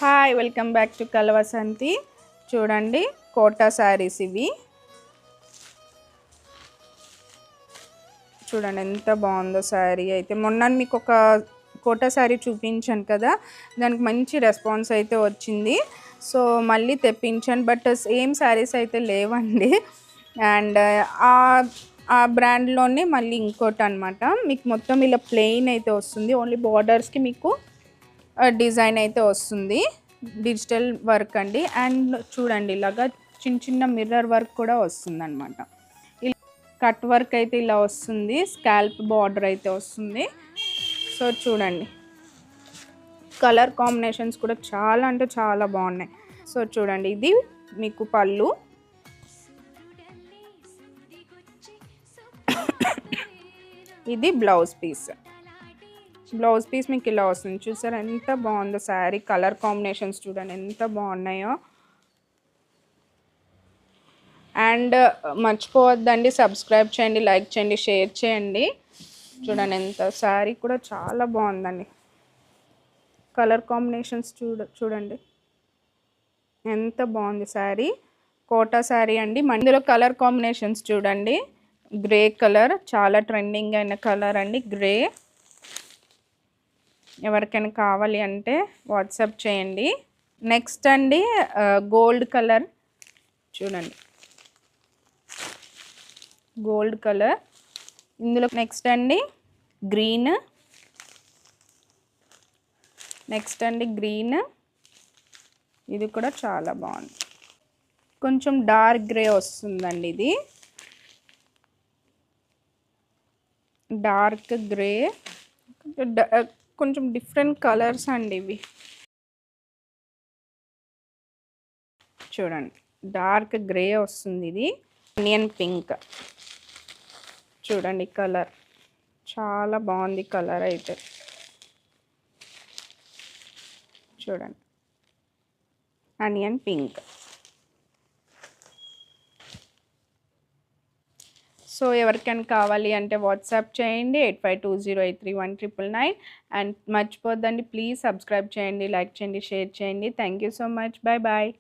Hi welcome back to Kalavasanthi. చూడండి కోటా శారీస్ ఇవి. చూడండి ఎంత బాగుందో శారీ అయితే. మొన్న మీకు ఒక కోటా శారీ చూపించాను కదా, దానికి మంచి రెస్పాన్స్ అయితే వచ్చింది. సో మళ్ళీ తెప్పించాను, బట్ సేమ్ శారీస్ అయితే లేవండి. అండ్ ఆ బ్రాండ్లోనే మళ్ళీ ఇంకోటి అనమాట. మీకు మొత్తం ఇలా ప్లెయిన్ అయితే వస్తుంది, ఓన్లీ బార్డర్స్కి మీకు డిజైన్ అయితే వస్తుంది, డిజిటల్ వర్క్ అండి. అండ్ చూడండి ఇలాగా చిన్న చిన్న మిర్రర్ వర్క్ కూడా వస్తుంది అనమాట. ఇలా కట్ వర్క్ అయితే ఇలా వస్తుంది, స్కాల్ప్ బార్డర్ అయితే వస్తుంది. సో చూడండి కలర్ కాంబినేషన్స్ కూడా చాలా అంటే చాలా బాగున్నాయి. సో చూడండి ఇది మీకు పళ్ళు, ఇది బ్లౌజ్ పీస్. బ్లౌజ్ పీస్ మీకు ఇలా వస్తుంది. చూసారా ఎంత బాగుందో శారీ. కలర్ కాంబినేషన్స్ చూడండి ఎంత బాగున్నాయో. అండ్ మర్చిపోవద్దండి, సబ్స్క్రైబ్ చేయండి, లైక్ చేయండి, షేర్ చేయండి. చూడండి ఎంత శారీ కూడా చాలా బాగుందండి. కలర్ కాంబినేషన్స్ చూడండి ఎంత బాగుంది శారీ. కోటా శారీ అండి. ఇందులో కలర్ కాంబినేషన్స్ చూడండి. గ్రే కలర్ చాలా ట్రెండింగ్ అయిన కలర్ అండి, గ్రే. ఎవరికైనా కావాలి అంటే వాట్సాప్ చేయండి. నెక్స్ట్ అండి గోల్డ్ కలర్ చూడండి, గోల్డ్ కలర్. ఇందులో నెక్స్ట్ అండి గ్రీన్, నెక్స్ట్ అండి గ్రీన్. ఇది కూడా చాలా బాగుంది. కొంచెం డార్క్ గ్రే వస్తుందండి, ఇది డార్క్ గ్రే. కొంచెం డిఫరెంట్ కలర్స్ అండి ఇవి. చూడండి డార్క్ గ్రే వస్తుంది, ఇది ఆనియన్ పింక్. చూడండి కలర్ చాలా బాగుంది కలర్ అయితే. చూడండి ఆనియన్ పింక్. సో ఎవరికైనా కావాలి అంటే వాట్సాప్ చేయండి 8520831999. అండ్ మర్చిపోద్దండి, ప్లీజ్ సబ్స్క్రైబ్ చేయండి, లైక్ చేయండి, షేర్ చేయండి. Thank you so much. Bye bye.